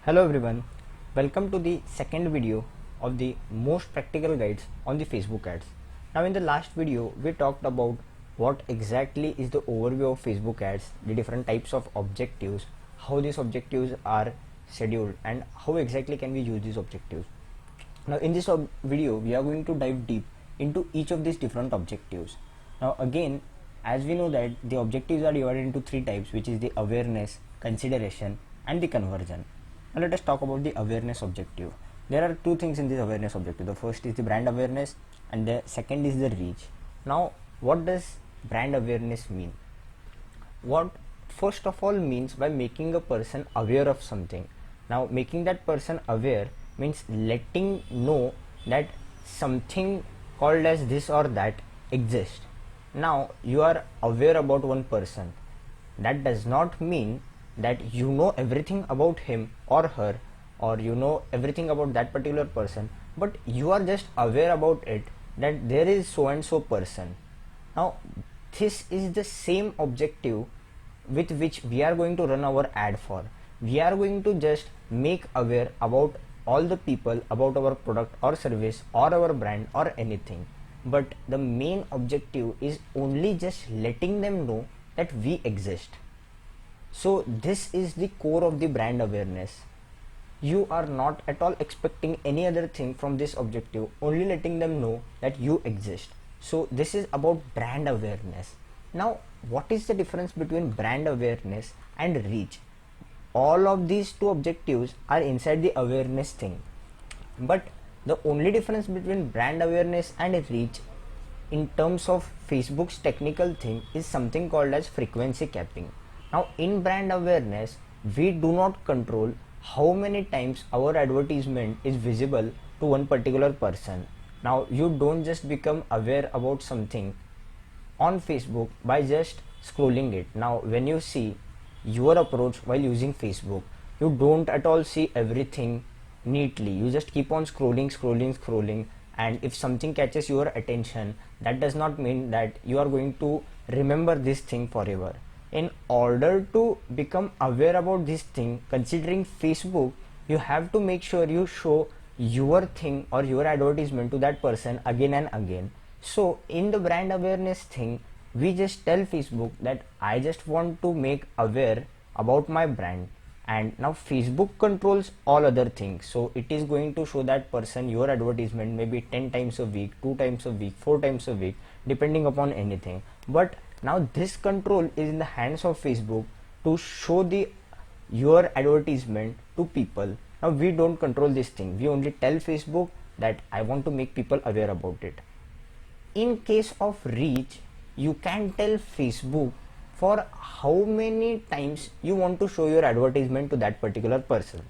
Hello everyone, welcome to the second video of the most practical guides on the Facebook ads. Now in the last video we talked about what exactly is the overview of Facebook ads, the different types of objectives, how these objectives are scheduled and how exactly can we use these objectives. Now in this video we are going to dive deep into each of these different objectives. Now again, as we know that the objectives are divided into three types, which is the awareness, consideration and the conversion. Now let us talk about the awareness objective. There are two things in this awareness objective. The first is the brand awareness and the second is the reach. Now what does brand awareness mean? What first of all means by making a person aware of something. Now making that person aware means letting know that something called as this or that exists. Now you are aware about one person. That does not mean that you know everything about him or her, or you know everything about that particular person, but you are just aware about it, that there is so and so person. Now this is the same objective with which we are going to run our ad for. We are going to just make aware about all the people about our product or service or our brand or anything, but the main objective is only just letting them know that we exist. So this is the core of the brand awareness. You are not at all expecting any other thing from this objective, only letting them know that you exist. So this is about brand awareness. Now what is the difference between brand awareness and reach? All of these two objectives are inside the awareness thing, but the only difference between brand awareness and reach in terms of Facebook's technical thing is something called as frequency capping. Now in brand awareness we do not control how many times our advertisement is visible to one particular person. Now you don't just become aware about something on Facebook by just scrolling it. Now when you see your approach while using Facebook, you don't at all see everything neatly. You just keep on scrolling, and if something catches your attention, that does not mean that you are going to remember this thing forever. In order to become aware about this thing, considering Facebook, you have to make sure you show your thing or your advertisement to that person again and again. So in the brand awareness thing, we just tell Facebook that I just want to make aware about my brand, and now Facebook controls all other things. So it is going to show that person your advertisement maybe 10 times a week, 2 times a week, 4 times a week, depending upon anything. But now this control is in the hands of Facebook to show your advertisement to people. Now we don't control this thing. We only tell Facebook that I want to make people aware about it. In case of reach, you can tell Facebook for how many times you want to show your advertisement to that particular person.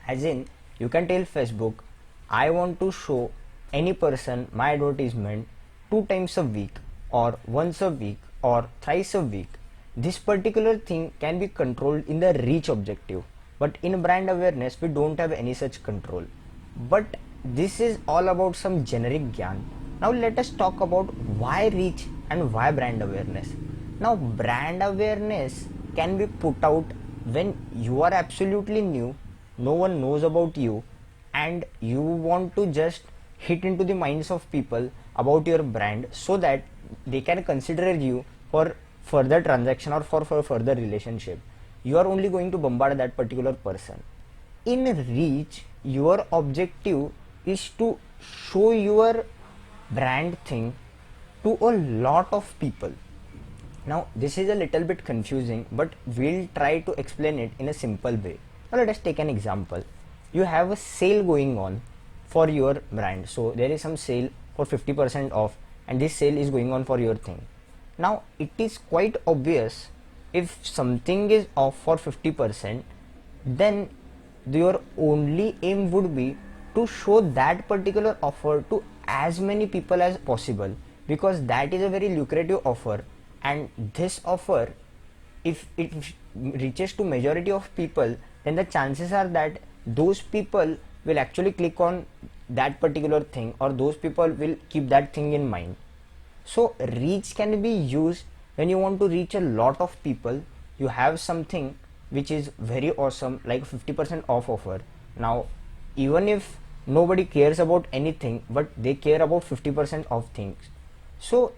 As in, you can tell Facebook, I want to show any person my advertisement 2 times a week, or once a week, or thrice a week. This particular thing can be controlled in the reach objective, but in brand awareness we don't have any such control. But this is all about some generic gyan. Now let us talk about why reach and why brand awareness. Now brand awareness can be put out when you are absolutely new, no one knows about you, and you want to just hit into the minds of people about your brand so that they can consider you for further transaction or for further relationship. You are only going to bombard that particular person. In reach, your objective is to show your brand thing to a lot of people. Now this is a little bit confusing, but we'll try to explain it in a simple way. Now let us take an example. You have a sale going on for your brand. So there is some sale for 50% off, and this sale is going on for your thing. Now it is quite obvious, if something is off for 50%, then your only aim would be to show that particular offer to as many people as possible, because that is a very lucrative offer, and this offer, if it reaches to majority of people, then the chances are that those people will actually click on that particular thing, or those people will keep that thing in mind. So reach can be used when you want to reach a lot of people. You have something which is very awesome, like 50% off offer. Now even if nobody cares about anything, but they care about 50% of things, so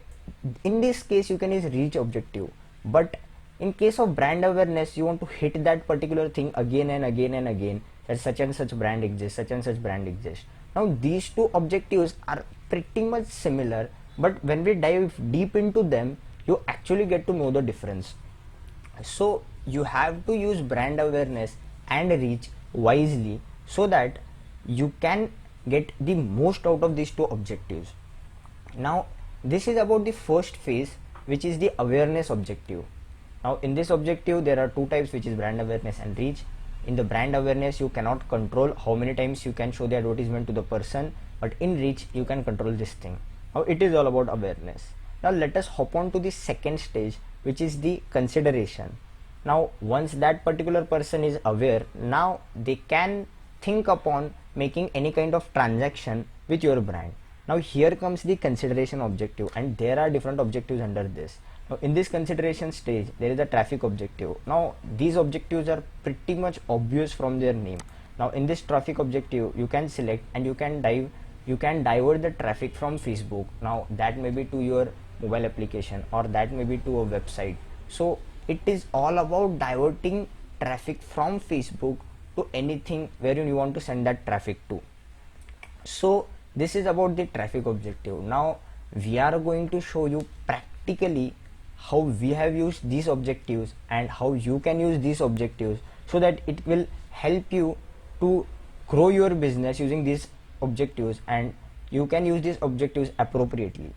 in this case you can use reach objective. But in case of brand awareness, you want to hit that particular thing again and again and again, that such and such brand exists, such and such brand exists. Now these two objectives are pretty much similar, but when we dive deep into them, you actually get to know the difference. So you have to use brand awareness and reach wisely so that you can get the most out of these two objectives. Now this is about the first phase, which is the awareness objective. Now in this objective there are two types, which is brand awareness and reach. In the brand awareness, you cannot control how many times you can show the advertisement to the person, but in reach you can control this thing. Now it is all about awareness. Now let us hop on to the second stage, which is the consideration. Now once that particular person is aware, now they can think upon making any kind of transaction with your brand. Now here comes the consideration objective, and there are different objectives under this. Now in this consideration stage, there is a traffic objective. Now these objectives are pretty much obvious from their name. Now in this traffic objective, you can select and you can divert the traffic from Facebook. Now that may be to your mobile application, or that may be to a website. So it is all about diverting traffic from Facebook to anything where you want to send that traffic to. So this is about the traffic objective. Now we are going to show you practically how we have used these objectives and how you can use these objectives, so that it will help you to grow your business using these objectives, and you can use these objectives appropriately.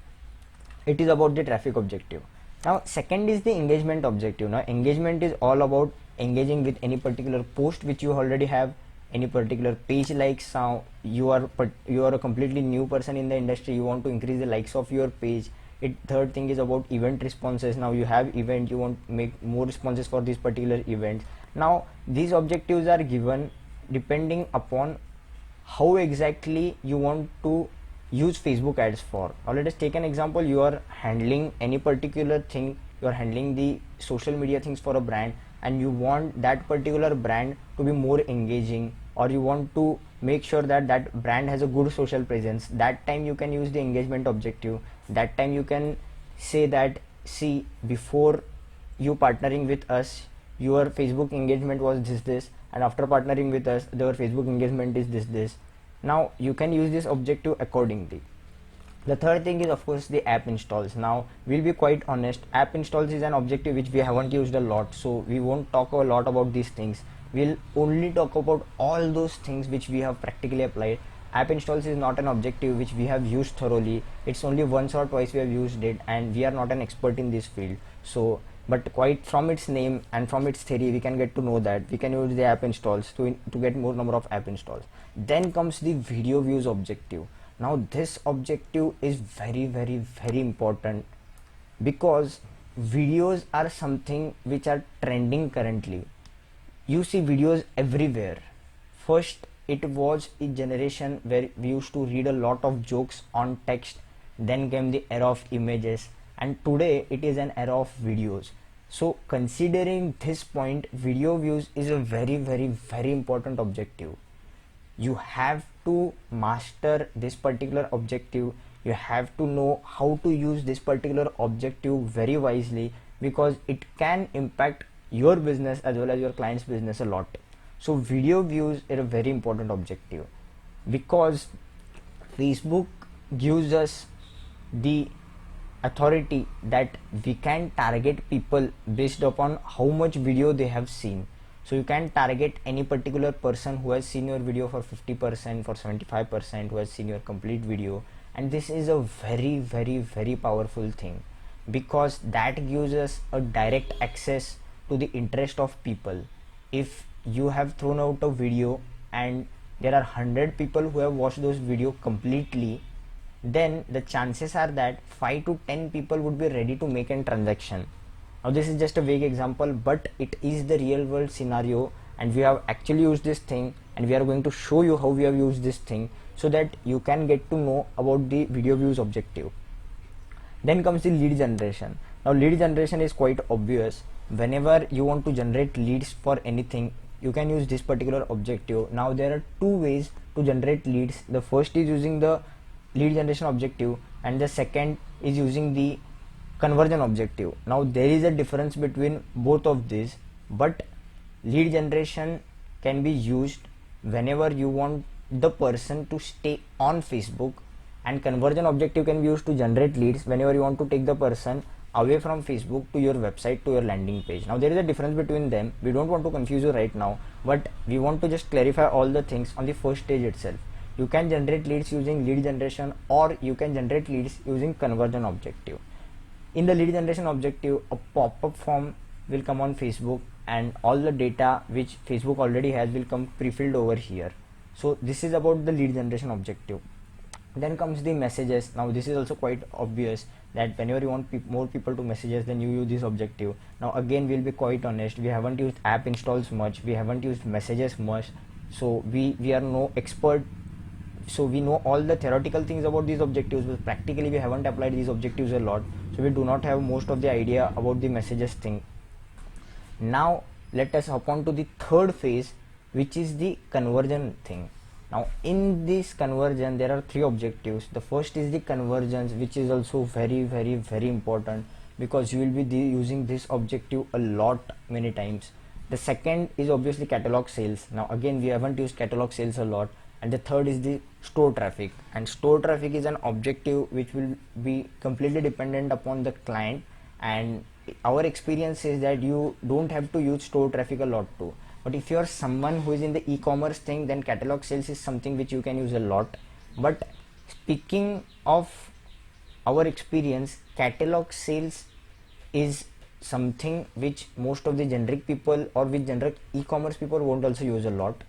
It is about the traffic objective. Now second is the engagement objective. Now engagement is all about engaging with any particular post which you already have, any particular page likes. Now you are a completely new person in the industry, you want to increase the likes of your page. Third thing is about event responses. Now you have event, you want to make more responses for these particular events. Now these objectives are given depending upon how exactly you want to use Facebook ads for. Now let us take an example. You are handling any particular thing, you are handling the social media things for a brand, and you want that particular brand to be more engaging, or you want to make sure that that brand has a good social presence. That time you can use the engagement objective. That time you can say that, see, before you partnering with us, your Facebook engagement was this, and after partnering with us, your Facebook engagement is this. Now you can use this objective accordingly. The third thing is of course the app installs. Now we'll be quite honest, app installs is an objective which we haven't used a lot, so we won't talk a lot about these things. We'll only talk about all those things which we have practically applied. App installs is not an objective which we have used thoroughly. It's only once or twice we have used it, and we are not an expert in this field. So but quite from its name and from its theory, we can get to know that we can use the app installs to get more number of app installs. Then comes the video views objective. Now this objective is very important, because videos are something which are trending currently. You see videos everywhere. First it was a generation where we used to read a lot of jokes on text, then came the era of images, and today it is an era of videos. So considering this point, video views is a very important objective. You have to master this particular objective. You have to know how to use this particular objective very wisely, because it can impact your business as well as your client's business a lot. So video views are a very important objective, because Facebook gives us the authority that we can target people based upon how much video they have seen. So you can target any particular person who has seen your video for 50%, for 75%, who has seen your complete video, and this is a very powerful thing, because that gives us a direct access to the interest of people. If you have thrown out a video and there are 100 people who have watched those video completely, then the chances are that 5 to 10 people would be ready to make a transaction. Now this is just a vague example, but it is the real world scenario, and we have actually used this thing, and we are going to show you how we have used this thing, so that you can get to know about the video views objective. Then comes the lead generation. Now lead generation is quite obvious. whenever you want to generate leads for anything, you can use this particular objective. Now there are two ways to generate leads. The first is using the lead generation objective, and the second is using the conversion objective. Now there is a difference between both of these, but lead generation can be used whenever you want the person to stay on Facebook, and conversion objective can be used to generate leads whenever you want to take the person away from Facebook to your website, to your landing page. Now there is a difference between them. We don't want to confuse you right now, but we want to just clarify all the things on the first stage itself. You can generate leads using lead generation, or you can generate leads using conversion objective. In the lead generation objective, a pop-up form will come on Facebook, and all the data which Facebook already has will come pre-filled over here. So this is about the lead generation objective. Then comes the messages. Now this is also quite obvious that whenever you want more people to messages, then you use this objective. Now again, we'll be quite honest, we haven't used app installs much, we haven't used messages much, so we are no expert. So we know all the theoretical things about these objectives, but practically we haven't applied these objectives a lot, so we do not have most of the idea about the messages thing. Now let us hop on to the third phase, which is the conversion thing. Now in this conversion, there are three objectives. The first is the conversions, which is also very important, because you will be using this objective a lot, many times. The second is obviously catalog sales. Now again, we haven't used catalog sales a lot. And the third is the store traffic, and store traffic is an objective which will be completely dependent upon the client, and our experience is that you don't have to use store traffic a lot too. But if you are someone who is in the e-commerce thing, then catalog sales is something which you can use a lot. But speaking of our experience, catalog sales is something which most of the generic people or with generic e-commerce people won't also use a lot.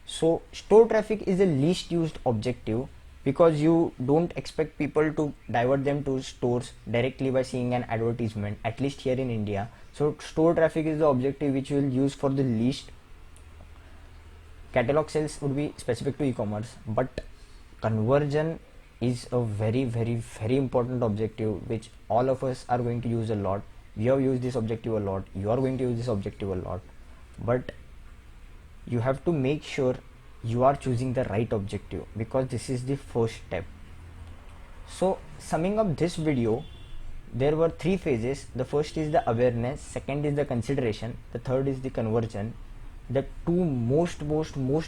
So store traffic is the least used objective, because you don't expect people to divert them to stores directly by seeing an advertisement, at least here in India. So store traffic is the objective which you will use for the least. Catalog sales would be specific to e-commerce, but conversion is a very important objective which all of us are going to use a lot. We have used this objective a lot, you are going to use this objective a lot, but you have to make sure you are choosing the right objective, because this is the first step. So summing up this video, there were three phases. The first is the awareness, second is the consideration, the third is the conversion. The two most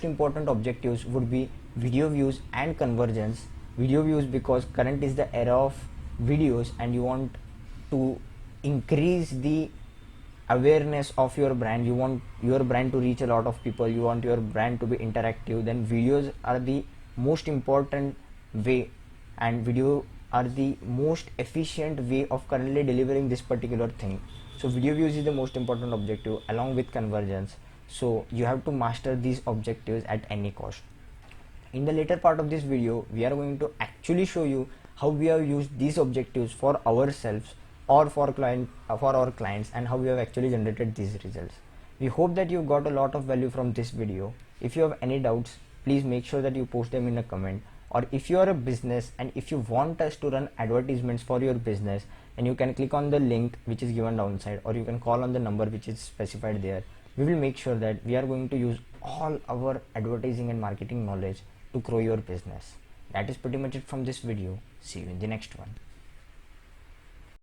important objectives would be video views and conversions. Video views, because current is the era of videos and you want to increase the awareness of your brand, you want your brand to reach a lot of people, you want your brand to be interactive, then videos are the most important way, and video are the most efficient way of currently delivering this particular thing. So video views is the most important objective along with conversions. So you have to master these objectives at any cost. In the later part of this video, we are going to actually show you how we have used these objectives for ourselves or for our clients, and how we have actually generated these results. We hope that you got a lot of value from this video. If you have any doubts, please make sure that you post them in a comment. Or if you are a business and if you want us to run advertisements for your business, then you can click on the link which is given downside, or you can call on the number which is specified there. We will make sure that we are going to use all our advertising and marketing knowledge to grow your business. That is pretty much it from this video. See you in the next one.